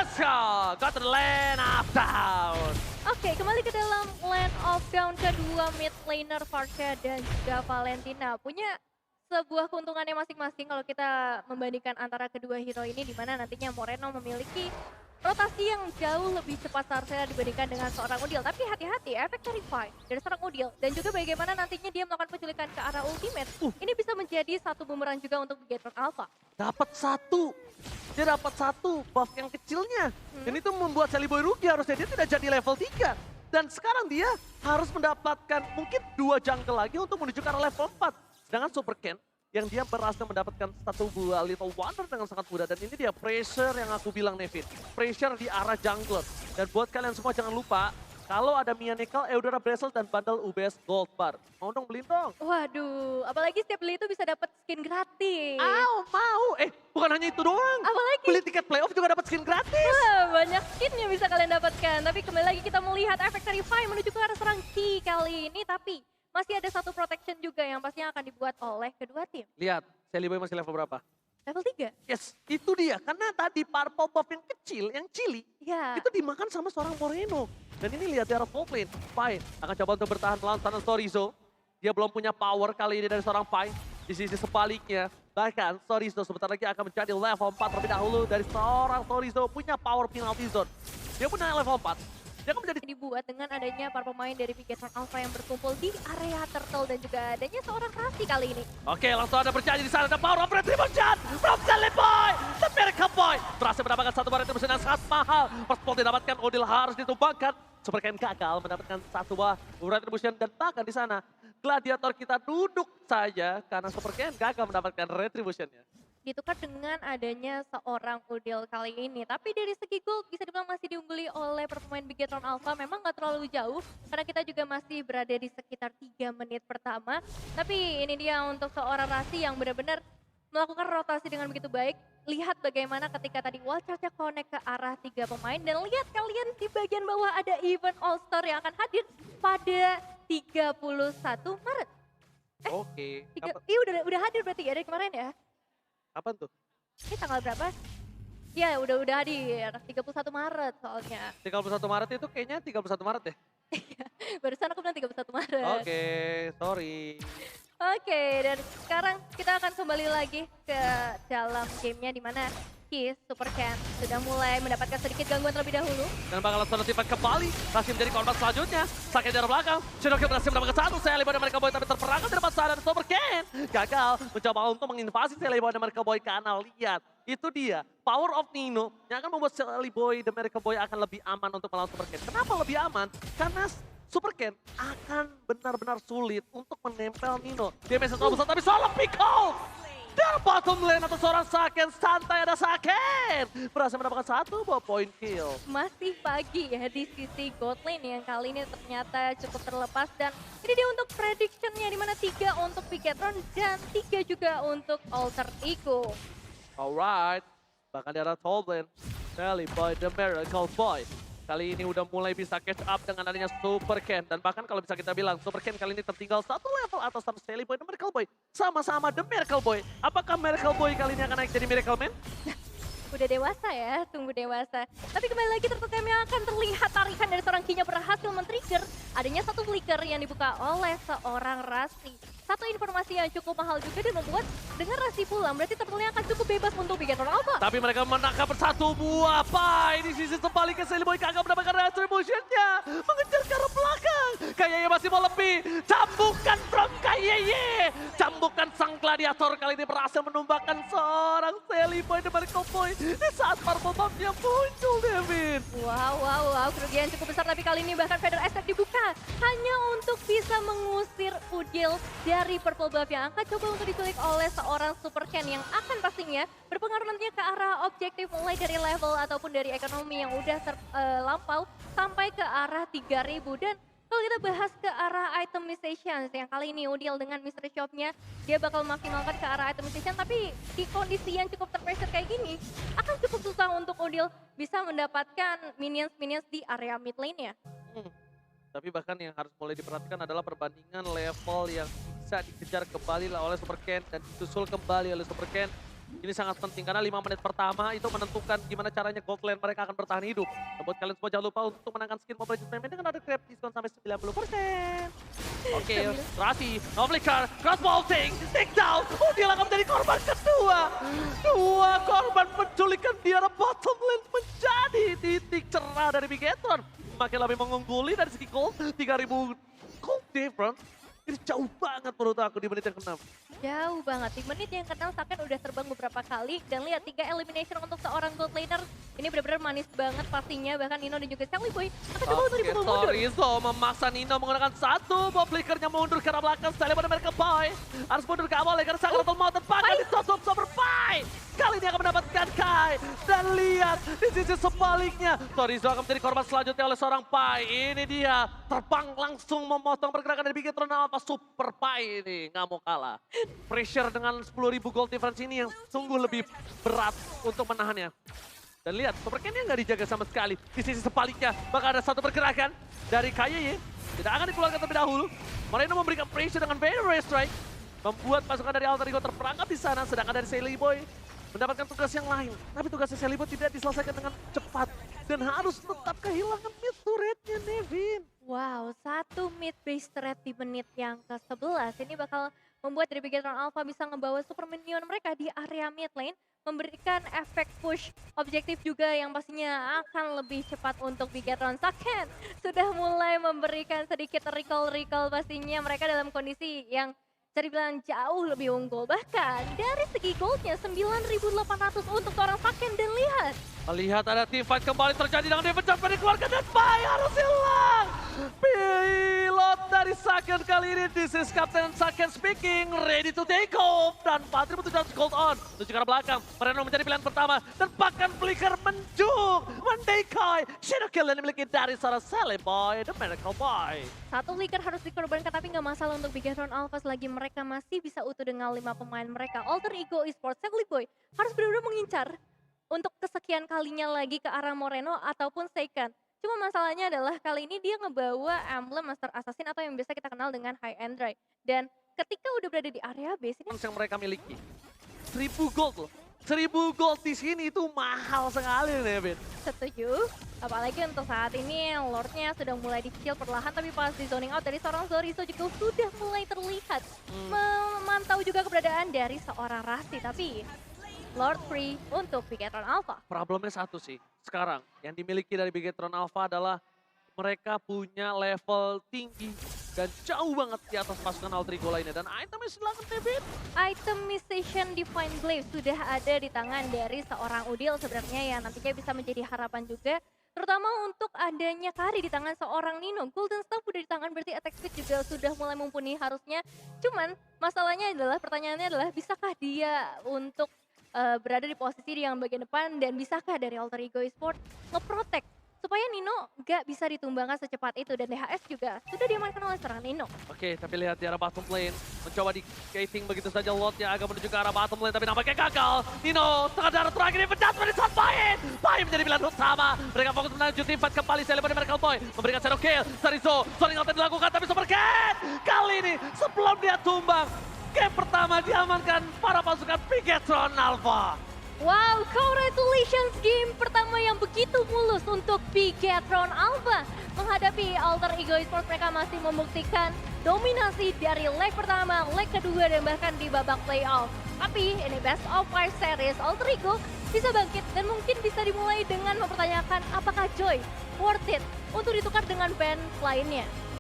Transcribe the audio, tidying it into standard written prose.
Let's go! Got to the lane of down. Oke, kembali ke dalam Land of Down kedua mid laner Varsha dan juga Valentina. Punya sebuah keuntungannya masing-masing kalau kita membandingkan antara kedua hero ini, di mana nantinya Moreno memiliki rotasi yang jauh lebih cepat seharusnya dibandingkan dengan seorang Udil. Tapi hati-hati, efek Terrify dari seorang Udil dan juga bagaimana nantinya dia melakukan penculikan ke arah ultimate. Ini bisa menjadi satu bumerang juga untuk Bigetron Alpha. Dapat satu. Dia dapat satu buff yang kecilnya. Dan itu membuat Sally Boy rugi, harusnya dia tidak jadi level 3. Dan sekarang dia harus mendapatkan mungkin 2 jungle lagi untuk menuju ke arah level 4. Sedangkan Super Ken yang dia berhasil mendapatkan satu buah Little Wonder dengan sangat mudah. Dan ini dia pressure yang aku bilang, Nevin. Pressure di arah jungler. Dan buat kalian semua jangan lupa, kalau ada Mia Nickel, Eudora Bracelet, dan bundle UBS Gold Bar. Mau dong beliin dong. Waduh, apalagi setiap beli itu bisa dapat skin gratis. Mau. Bukan hanya itu doang. Apalagi? Beli tiket playoff juga dapat skin gratis. Wah, banyak skin yang bisa kalian dapatkan. Tapi kembali lagi kita melihat efek Terrify menuju ke arah serang Ki kali ini. Tapi masih ada satu protection juga yang pastinya akan dibuat oleh kedua tim. Lihat, Sally Boy masih level berapa? Level 3. Yes, itu dia. Karena tadi purple buff yang kecil, yang cili, Ya. itu dimakan sama seorang Moreno. Dan ini lihat dari top lane. Pai akan coba untuk bertahan melawan Sana Storizo. Dia belum punya power kali ini dari seorang Pai. Di sisi sebaliknya, bahkan Storizo sebentar lagi akan menjadi level 4 terlebih dahulu dari seorang Storizo punya power penalty zone. Dia punya level 4. Dia akan menjadi Dibuat dengan adanya para pemain dari Bigetron Alpha yang berkumpul di area Turtle dan juga adanya seorang Rasi kali ini. Oke, langsung ada berjanji di sana. Ada power of retribution from Sally Boy. The Miracle Boy berhasil mendapatkan satu barang retribution yang sangat mahal. First blood didapatkan, Odil harus ditumbangkan. Super Ken gagal mendapatkan satu buah retribution dan bahkan di sana gladiator kita duduk saja karena Super Ken gagal mendapatkan retributionnya. Ditukar dengan adanya seorang Udil kali ini. Tapi dari segi gold bisa dibilang masih diungguli oleh pemain Bigetron Alpha. Memang gak terlalu jauh karena kita juga masih berada di sekitar 3 menit pertama. Tapi ini dia untuk seorang Rasi yang benar-benar melakukan rotasi dengan begitu baik. Lihat bagaimana ketika tadi Wall Charge connect ke arah 3 pemain. Dan lihat kalian di bagian bawah ada event All-Star yang akan hadir pada 31 Maret. Oke, Iya udah hadir berarti ya dari kemarin ya? kapan tuh? Ini tanggal berapa? Ya udah hadir, 31 Maret soalnya. 31 Maret itu kayaknya 31 Maret ya? Barusan aku bilang 31 Maret. Oke, sorry. Oke, dan sekarang kita akan kembali lagi ke dalam gamenya di mana Ki Super Ken sudah mulai mendapatkan sedikit gangguan terlebih dahulu. Dan bakal langsung notifan kembali. Masih menjadi korban selanjutnya. Sakit dari belakang. Shinoki berhasil mendapatkan satu. Sally Boy dan Miracle Boy tapi terperangkap di depan sana. Dan Super Ken gagal mencoba untuk menginvasi Sally Boy dan Miracle Boy karena lihat. Itu dia, power of Nino yang akan membuat Sally Boy dan Miracle Boy akan lebih aman untuk melawan Super Ken. Kenapa lebih aman? Karena Super Ken akan benar-benar sulit untuk menempel Nino. Dia mesej terlalu besar tapi solo Pickle! Dan bottom lane atau seorang Saken, santai ada Saken. Berhasil mendapatkan satu buah point kill. Masih pagi ya di sisi gold lane yang kali ini ternyata cukup terlepas. Dan ini dia untuk predictionnya di mana 3 untuk Bigetron dan 3 juga untuk Alter Ego. Alright, bahkan di arah top lane, Sally Boy, The Miracle Boy. Kali ini udah mulai bisa catch up dengan adanya Super Ken. Dan bahkan kalau bisa kita bilang, Super Ken kali ini tertinggal satu level atas sama Sally Boy dan Miracle Boy. Sama-sama The Miracle Boy. Apakah Miracle Boy kali ini akan naik jadi Miracle Man? Udah dewasa ya, tunggu dewasa. Tapi kembali lagi tertutup yang akan terlihat tarikan dari seorang Kinya berhasil men-trigger. Adanya satu flicker yang dibuka oleh seorang Rasi. Satu informasi yang cukup mahal juga dan membuat dengan Rasi pulang berarti terlihat akan cukup bebas untuk Bigetron Alpha. Tapi mereka menangkap satu buah Pai. Di sisi sebaliknya Sally Boy kagak mendapatkan retribution-nya. Mengejar ke arah belakang. Kayeye masih mau lebih. Cambukan from Kayeye. Cambukan sang gladiator kali ini berhasil menumbangkan seorang Sally Boy dan Miracle Boy. Di saat purple buff-nya muncul, Devin. Wow, kerugian cukup besar tapi kali ini bahkan Feather Attack dibuka. Hanya untuk bisa mengusir Udil dari purple buff yang akan coba untuk diculik oleh seorang Super Ken yang akan pastinya berpengaruh nantinya ke arah objektif mulai dari level ataupun dari ekonomi yang udah lampau sampai ke arah 3000. Dan kalau kita bahas ke arah itemization yang kali ini Udil dengan mystery shop-nya dia bakal maksimalkan ke arah itemization, tapi di kondisi yang cukup terpressure kayak gini akan cukup susah untuk Udil bisa mendapatkan minions di area mid lane-nya. Tapi bahkan yang harus mulai diperhatikan adalah perbandingan level yang bisa dikejar kembali oleh Super Ken dan disusul kembali oleh Super Ken. Ini sangat penting karena 5 menit pertama itu menentukan gimana caranya gold lane mereka akan bertahan hidup. Dan buat kalian semua jangan lupa untuk menangkan skin Mobile Legends Payment dengan ada grab diskon sampai 90%. Oke, Rasi, no flicker, cross bolting, take down. Oh, dia akan menjadi korban kedua. Dua korban penculikan di arah bottom lane menjadi titik cerah dari Bigetron. Makin lebih mengungguli dari segi gold, 3000 gold difference. Ini jauh banget menurut aku di menit yang ke-6. Jauh banget, di menit yang ke-6 Saken udah terbang beberapa kali. Dan lihat 3 elimination untuk seorang gold laner. Ini benar-benar manis banget pastinya. Bahkan Nino dan juga Sally Boy akan coba untuk dipukul mundur. Torizo memaksa Nino menggunakan satu bom flickernya mundur ke arah belakang. Sally Boy dan mereka Boy harus mundur ke awal karena sangat mau terpakai di top super Pai. Kali ini akan mendapatkan Kai. Dan lihat di sisi sebaliknya. Torizo akan menjadi korban selanjutnya oleh seorang Pai. Ini dia terbang langsung memotong pergerakan dari Bigetron Alpha. Super Pai ini nggak mau kalah. Pressure dengan 10.000 gold difference ini yang sungguh lebih berat untuk menahannya. Dan lihat, Super Ken-nya nggak dijaga sama sekali. Di sisi sebaliknya, bakal ada satu pergerakan dari KYY. Tidak akan dikeluarkan terlebih dahulu. Moreno memberikan pressure dengan very rare strike. Membuat pasukan dari Alter Ego terperangkap di sana. Sedangkan dari Sally Boy mendapatkan tugas yang lain. Tapi tugasnya Sally Boy tidak diselesaikan dengan cepat. Dan harus tetap kehilangan mid turret-nya, Nevin. Wow, satu mid base turret di menit yang ke-11. Ini bakal membuat dari Bigetron Alpha bisa ngebawa super minion mereka di area mid lane. Memberikan efek push objektif juga yang pastinya akan lebih cepat untuk Bigetron. Saken sudah mulai memberikan sedikit recall pastinya mereka dalam kondisi yang bisa dibilang jauh lebih unggul. Bahkan dari segi goldnya 9.800 untuk seorang Saken. Dan lihat. Melihat ada teamfight kembali terjadi dengan David Chopper dikeluarkan dan Pai harus hilang. Pilot dari Saken kali ini, this is Captain Saken speaking, ready to take off. Dan 4.700 gold on, menuju ke arah belakang. Moreno menjadi pilihan pertama dan bahkan flicker menjuk. Mendekai, shadow kill yang dimiliki dari seorang Sally Boy, the Miracle Boy. Satu flicker harus dikorbankan tapi nggak masalah untuk Bigetron Alpha selagi mereka masih bisa utuh dengan 5 pemain mereka. Alter Ego Esports, Sally Boy harus benar-benar mengincar untuk kesekian kalinya lagi ke arah Moreno ataupun Seiken. Cuma masalahnya adalah kali ini dia ngebawa emblem Master Assassin atau yang biasa kita kenal dengan High and Dry. Dan ketika udah berada di area base ini yang mereka miliki 1000 gold loh. 1000 gold di sini itu mahal sekali, Nevin. setuju. Apalagi untuk saat ini Lordnya sudah mulai dicicil perlahan tapi pas di zoning out dari seorang Zorizo juga sudah mulai terlihat. Memantau juga keberadaan dari seorang Rasti tapi Lord free untuk Bigetron Alpha. Problemnya satu sih, sekarang yang dimiliki dari Bigetron Alpha adalah mereka punya level tinggi dan jauh banget di atas pasukan Alter Ego lainnya. Dan itemnya silakan David. Itemization Divine Glaive sudah ada di tangan dari seorang Udil sebenarnya yang nantinya bisa menjadi harapan juga. Terutama untuk adanya Kari di tangan seorang Nino. Golden Staff udah di tangan berarti attack speed juga sudah mulai mumpuni harusnya. Cuman masalahnya adalah, pertanyaannya adalah bisakah dia untuk berada di posisi yang bagian depan dan bisakah dari Alter Ego Esports nge-protect supaya Nino gak bisa ditumbangkan secepat itu dan DHS juga sudah diamankan oleh seorang Nino. Oke, tapi lihat di arah bottom lane mencoba di gating begitu saja Lordnya agak menuju ke arah bottom lane tapi nampaknya gagal. Nino tengah darah terakhir ini pecat dari saat Pai. Pai menjadi pilihan utama. Mereka fokus menuju teamfight kembali. Sally Boy Miracle Boy memberikan shadow kill. Sarizo, zoning out yang dilakukan tapi Super Cat kali ini sebelum dia tumbang. Game pertama diamankan para pasukan Bigetron Alpha. Wow, congratulations game pertama yang begitu mulus untuk Bigetron Alpha. Menghadapi Alter Ego Esports mereka masih membuktikan dominasi dari leg pertama, leg kedua dan bahkan di babak playoff. Tapi ini best of 5 series Alter Ego bisa bangkit dan mungkin bisa dimulai dengan mempertanyakan apakah Joy worth it untuk ditukar dengan band lainnya.